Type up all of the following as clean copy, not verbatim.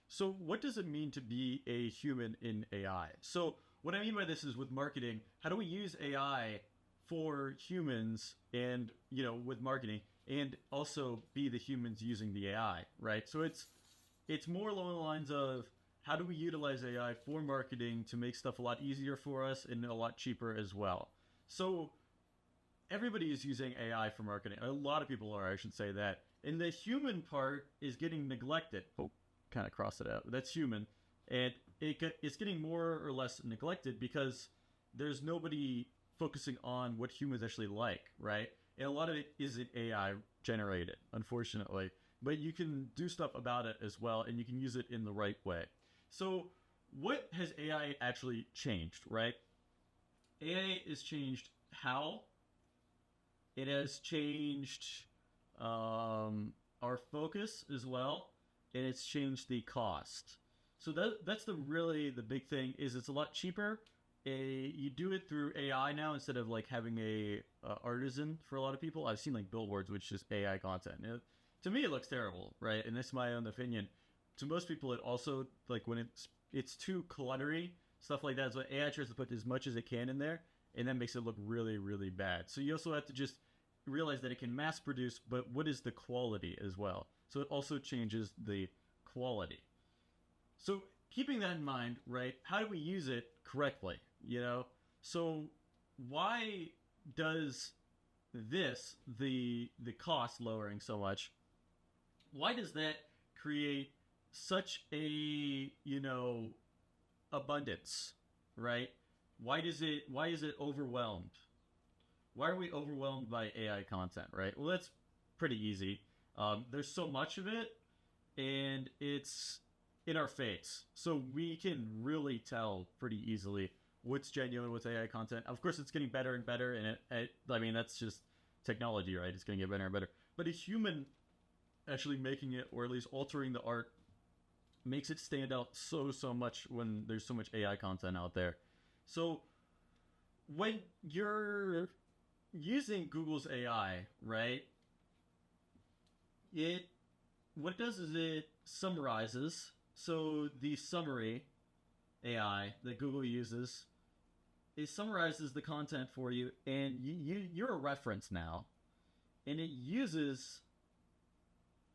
So what does it mean to be a human in AI? So what I mean by this is with marketing, how do we use AI for humans and, with marketing and also be the humans using the AI, right? So it's more along the lines of how do we utilize AI for marketing to make stuff a lot easier for us and a lot cheaper as well. So everybody is using AI for marketing. A lot of people are, I should say that. And the human part is getting neglected. Oh, kind of cross it out. That's human. And it's getting more or less neglected because there's nobody focusing on what humans actually like, right? And a lot of it isn't AI generated, unfortunately. But you can do stuff about it as well, and you can use it in the right way. So what has AI actually changed, right? AI has changed how it has changed our focus as well, and it's changed the cost. So that's the big thing is it's a lot cheaper. You do it through AI now instead of like having a artisan for a lot of people. I've seen like billboards which is AI content. To me, it looks terrible, right? And that's my own opinion. To most people, it also like when it's too cluttery stuff like that. So AI tries to put as much as it can in there, and that makes it look really, really bad. So you also have to just realize that it can mass produce, but what is the quality as well? So it also changes the quality. So keeping that in mind, right? How do we use it correctly? So why does the cost lowering so much? Why does that create such a abundance, right? Why is it overwhelmed? Why are we overwhelmed by AI content, right? Well, that's pretty easy. There's so much of it, and it's in our face. So we can really tell pretty easily what's genuine with AI content. Of course, it's getting better and better, and I mean, that's just technology, right? It's going to get better and better. But a human actually making it, or at least altering the art, makes it stand out so much when there's so much AI content out there. So when you're using Google's AI, right? What it does is it summarizes. So the summary AI that Google uses, it summarizes the content for you, and you're a reference now, and it uses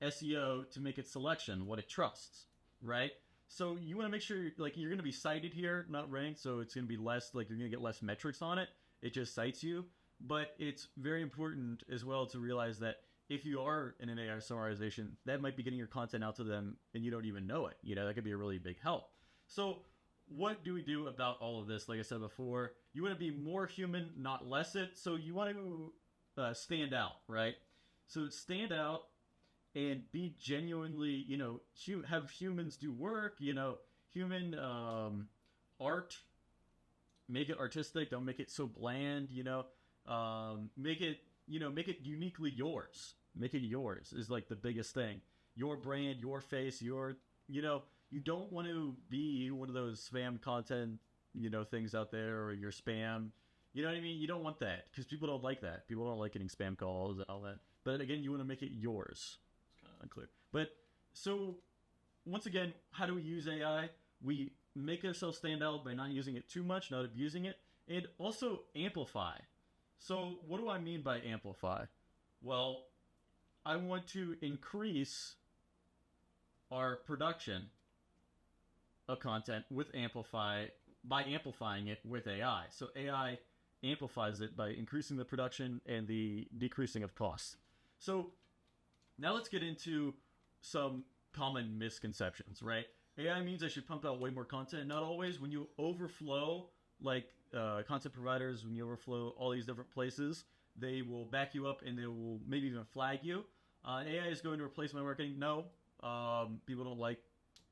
SEO to make its selection what it trusts, right? So you want to make sure like you're going to be cited here, not ranked, so it's going to be less like you're going to get less metrics on it. It just cites you, but it's very important as well to realize that if you are in an AI summarization, that might be getting your content out to them and you don't even know it. That could be a really big help. So what do we do about all of this? Like I said before, you want to be more human, not less it. So you want to stand out, right? So stand out and be genuinely, have humans do work, human art, make it artistic. Don't make it so bland, make it uniquely yours. Make it yours is like the biggest thing. Your brand, your face, you don't want to be one of those spam content, things out there or your spam. You know what I mean? You don't want that because people don't like that. People don't like getting spam calls and all that. But again, you want to make it yours. It's kind of unclear. But so once again, how do we use AI? We make ourselves stand out by not using it too much, not abusing it, and also amplify. So what do I mean by amplify? Well, I want to increase our production of content with by amplifying it with AI. So AI amplifies it by increasing the production and the decreasing of costs. So now let's get into some common misconceptions, right? AI means I should pump out way more content. Not always. When you overflow, like content providers, when you overflow all these different places, they will back you up and they will maybe even flag you. AI is going to replace my marketing. No, people don't like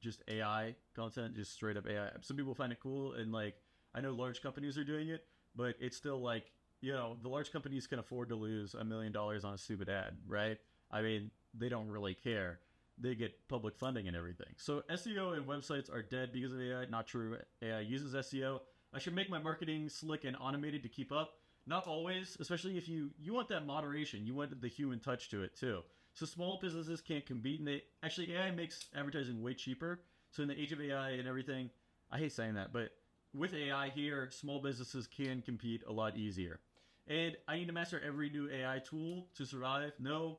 just AI content, just straight up AI. Some people find it cool, and like I know large companies are doing it, but it's still like the large companies can afford to lose $1 million on a stupid ad, right? I mean, they don't really care. They get public funding and everything. So SEO and websites are dead because of AI. Not true. AI uses SEO. I should make my marketing slick and automated to keep up. Not always, especially if you want that moderation. You want the human touch to it too. So small businesses can't compete, and AI makes advertising way cheaper. So in the age of AI and everything, I hate saying that, but with AI here, small businesses can compete a lot easier. And I need to master every new AI tool to survive. No,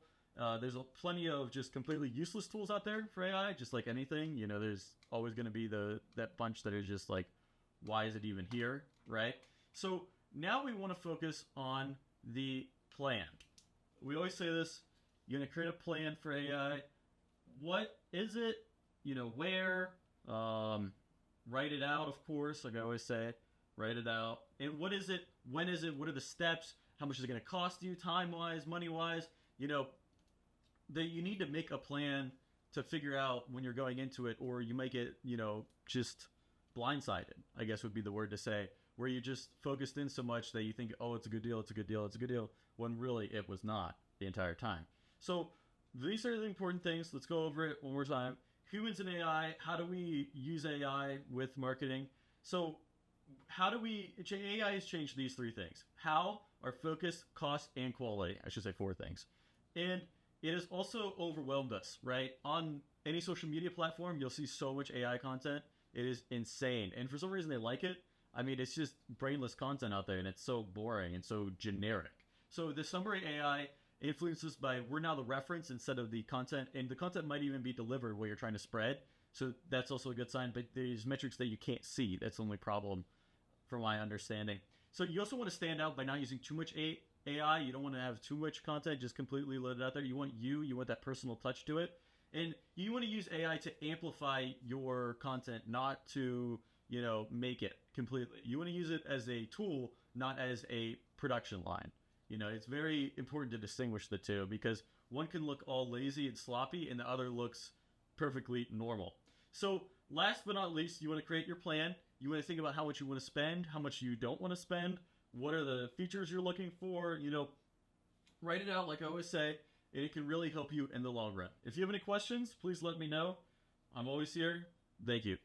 there's plenty of just completely useless tools out there for AI, just like anything. You know, there's always going to be that bunch that are just like, why is it even here, right? So now we want to focus on the plan. We always say this, you're going to create a plan for AI. What is it? You know, where? Write it out, of course, like I always say, write it out. And what is it? When is it? What are the steps? How much is it going to cost you, time-wise, money-wise? You know, you need to make a plan to figure out when you're going into it, or you might get, you know, just blindsided, I guess would be the word to say, where you just focused in so much that you think, oh, it's a good deal, it's a good deal, it's a good deal, when really it was not the entire time. So these are the important things. Let's go over it one more time. Humans and AI, how do we use AI with marketing? So AI has changed these three things. How, our focus, cost, and quality. I should say four things. And it has also overwhelmed us, right? On any social media platform, you'll see so much AI content. It is insane. And for some reason, they like it. I mean, it's just brainless content out there, and it's so boring and so generic. So the summary AI influences by we're now the reference instead of the content, and the content might even be delivered where you're trying to spread. So that's also a good sign, but there's metrics that you can't see. That's the only problem from my understanding. So you also want to stand out by not using too much AI. You don't want to have too much content just completely loaded out there. You want that personal touch to it. And you want to use AI to amplify your content, not to, you know, make it completely. You want to use it as a tool, not as a production line. You know, it's very important to distinguish the two, because one can look all lazy and sloppy and the other looks perfectly normal. So last but not least, you want to create your plan. You want to think about how much you want to spend, how much you don't want to spend, what are the features you're looking for, you know, write it out like I always say, and it can really help you in the long run. If you have any questions, please let me know. I'm always here. Thank you.